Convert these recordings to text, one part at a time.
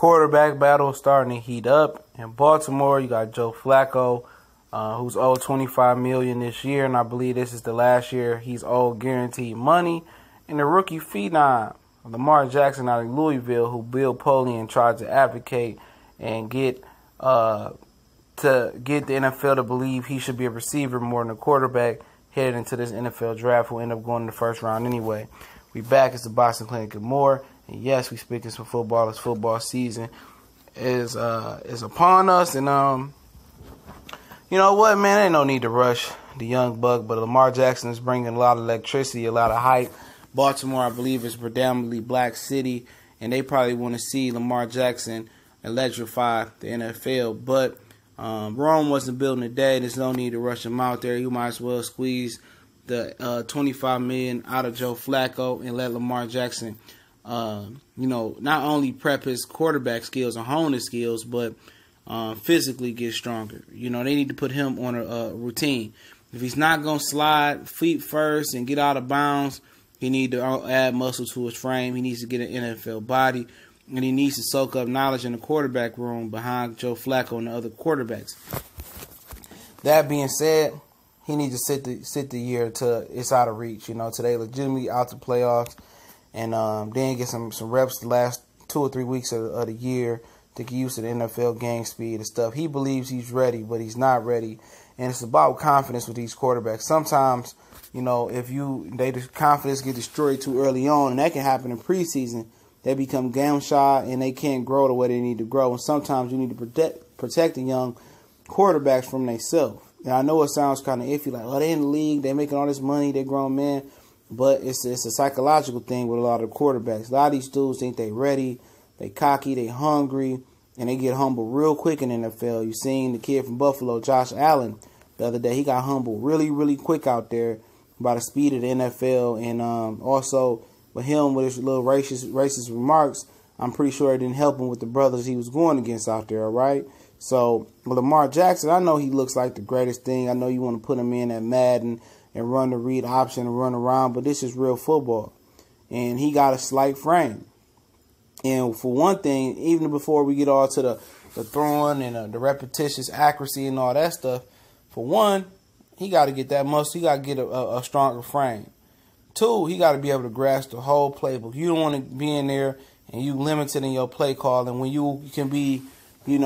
quarterback battle starting to heat up. In Baltimore, you got Joe Flacco, who's owed $25 million this year, and I believe this is the last year he's owed guaranteed money. And the rookie phenom, Lamar Jackson out of Louisville, who Bill Polian tried to advocate and get the NFL to believe he should be a receiver more than a quarterback headed into this NFL draft, who end up going in the first round anyway. We back. It's the Boston Clinic and more. And yes, we speaking some football. This football season is upon us. And you know what, man? Ain't no need to rush the young buck, but Lamar Jackson is bringing a lot of electricity, a lot of hype. Baltimore, I believe, is predominantly black city, and they probably want to see Lamar Jackson electrify the NFL. But Rome wasn't building today. There's no need to rush him out there. You might as well squeeze the $25 million out of Joe Flacco and let Lamar Jackson, not only prep his quarterback skills and hone his skills, but physically get stronger. They need to put him on a routine. If he's not going to slide feet first and get out of bounds, he needs to add muscle to his frame. He needs to get an NFL body. And he needs to soak up knowledge in the quarterback room behind Joe Flacco and the other quarterbacks. That being said, he needs to sit the year till it's out of reach. Today legitimately out the playoffs. And then get some reps the last 2 or 3 weeks of the year to get used to the NFL game speed and stuff. He believes he's ready, but he's not ready. And it's about confidence with these quarterbacks. Sometimes, if the confidence get destroyed too early on, and that can happen in preseason, they become game shy and they can't grow the way they need to grow. And sometimes you need to protect the young quarterbacks from themselves. And I know it sounds kind of iffy, like, they in the league, they making all this money, they grown men. But it's a psychological thing with a lot of quarterbacks. A lot of these dudes think they ready, they cocky, they hungry, and they get humbled real quick in the NFL. You seen the kid from Buffalo, Josh Allen, the other day. He got humbled really, really quick out there by the speed of the NFL. And also with him, with his little racist remarks, I'm pretty sure it didn't help him with the brothers he was going against out there, all right? So with Lamar Jackson, I know he looks like the greatest thing. I know you want to put him in at Madden and run the read option and run around, but this is real football. And he got a slight frame. And for one thing, even before we get all to the throwing and the repetitious accuracy and all that stuff, for one, he got to get that muscle. He got to get a stronger frame. 2, he got to be able to grasp the whole playbook. You don't want to be in there and you limited in your play calling when you can be, you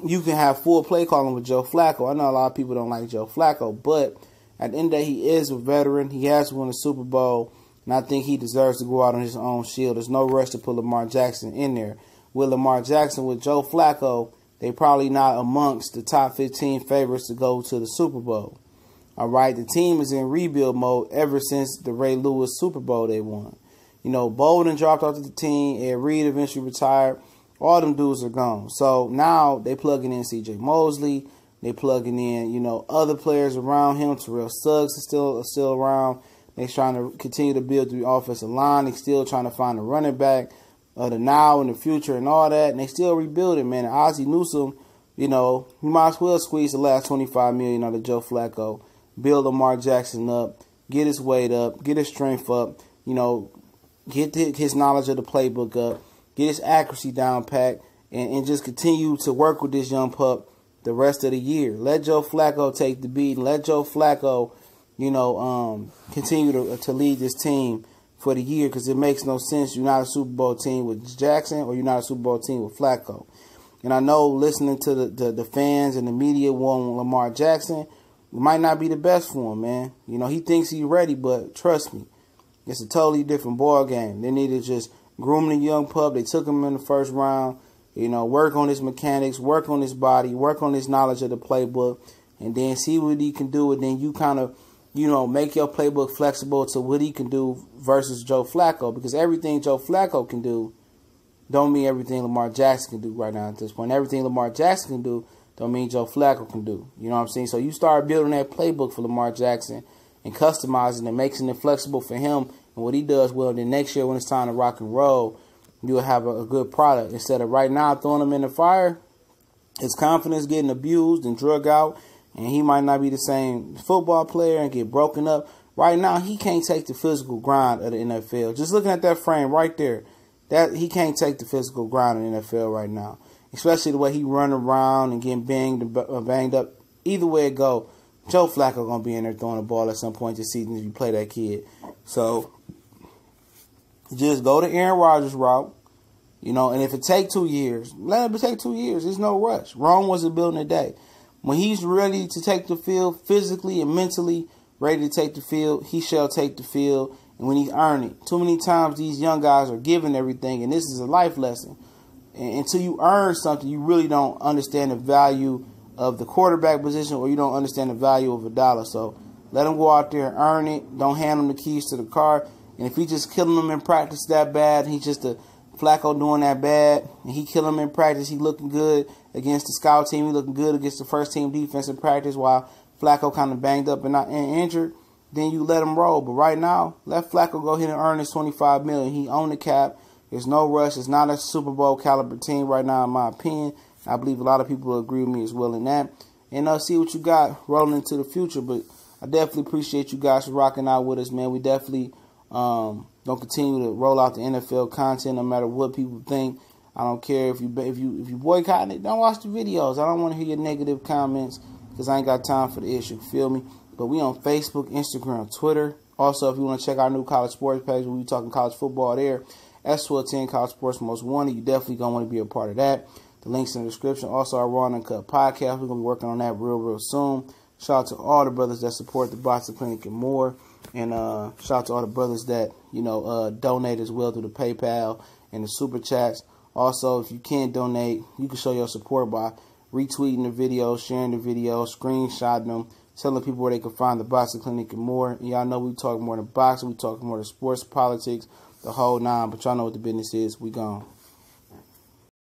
can have full play calling with Joe Flacco. I know a lot of people don't like Joe Flacco, but at the end of the day, he is a veteran. He has won a Super Bowl, and I think he deserves to go out on his own shield. There's no rush to put Lamar Jackson in there. With Lamar Jackson, with Joe Flacco, they probably not amongst the top 15 favorites to go to the Super Bowl. All right, the team is in rebuild mode ever since the Ray Lewis Super Bowl they won. Bolden dropped off the team. Ed Reed eventually retired. All them dudes are gone. So now they plugging in C.J. Mosley. They plugging in, other players around him. Terrell Suggs is still around. They're trying to continue to build the offensive line. They're still trying to find a running back of the now and the future and all that. And they still rebuilding, man. And Ozzie Newsome, you might as well squeeze the last $25 million out of Joe Flacco. Build Lamar Jackson up. Get his weight up. Get his strength up. Get his knowledge of the playbook up. Get his accuracy down pat. And just continue to work with this young pup the rest of the year. Let Joe Flacco take the beat and let Joe Flacco, continue to lead this team for the year, because it makes no sense. You're not a Super Bowl team with Jackson or you're not a Super Bowl team with Flacco. And I know listening to the fans and the media want Lamar Jackson, it might not be the best for him, man. He thinks he's ready, but trust me, it's a totally different ball game. They need to just groom the young pup. They took him in the first round. Work on his mechanics, work on his body, work on his knowledge of the playbook, and then see what he can do. And then you kind of, make your playbook flexible to what he can do versus Joe Flacco. Because everything Joe Flacco can do don't mean everything Lamar Jackson can do right now at this point. Everything Lamar Jackson can do don't mean Joe Flacco can do. You know what I'm saying? So you start building that playbook for Lamar Jackson and customizing it, making it flexible for him and what he does well. Then next year when it's time to rock and roll, you'll have a good product. Instead of right now throwing him in the fire, his confidence getting abused and drug out, and he might not be the same football player and get broken up. Right now, he can't take the physical grind of the NFL. Just looking at that frame right there, that he can't take the physical grind in the NFL right now, especially the way he run around and getting banged up. Either way it go, Joe Flacco gonna be in there throwing the ball at some point this season if you play that kid. So just go the Aaron Rodgers route, and if it take 2 years, let it take 2 years. There's no rush. Rome wasn't built in a day. When he's ready to take the field, physically and mentally ready to take the field, he shall take the field, and when he's earned it. Too many times these young guys are given everything, and this is a life lesson. And until you earn something, you really don't understand the value of the quarterback position, or you don't understand the value of a dollar. So let him go out there and earn it. Don't hand him the keys to the car. And if he just killing them in practice that bad, he's just a Flacco doing that bad, and he killing him in practice, he looking good against the scout team, he looking good against the first team defense in practice while Flacco kind of banged up and not injured, then you let him roll. But right now, let Flacco go ahead and earn his $25 million. He owned the cap. There's no rush. It's not a Super Bowl caliber team right now, in my opinion. I believe a lot of people will agree with me as well in that. And see what you got rolling into the future. But I definitely appreciate you guys for rocking out with us, man. We definitely don't continue to roll out the NFL content no matter what people think. I don't care if you boycotting it. Don't watch the videos. I don't want to hear your negative comments because I ain't got time for the issue. Feel me? But we on Facebook, Instagram, Twitter. Also, if you want to check our new college sports page where we talking college football there, S1210 College Sports Most Wanted. You definitely gonna want to be a part of that. The link's in the description. Also, our Raw and Uncut podcast. We're gonna be working on that real soon. Shout out to all the brothers that support the Boxing Clinic and more. And shout out to all the brothers that donate as well through the PayPal and the Super Chats. Also, if you can't donate, you can show your support by retweeting the videos, sharing the videos, screenshotting them, telling people where they can find the Boxing Clinic and more. And y'all know we talk more than boxing, we talk more than sports, politics, the whole nine. But y'all know what the business is. We gone.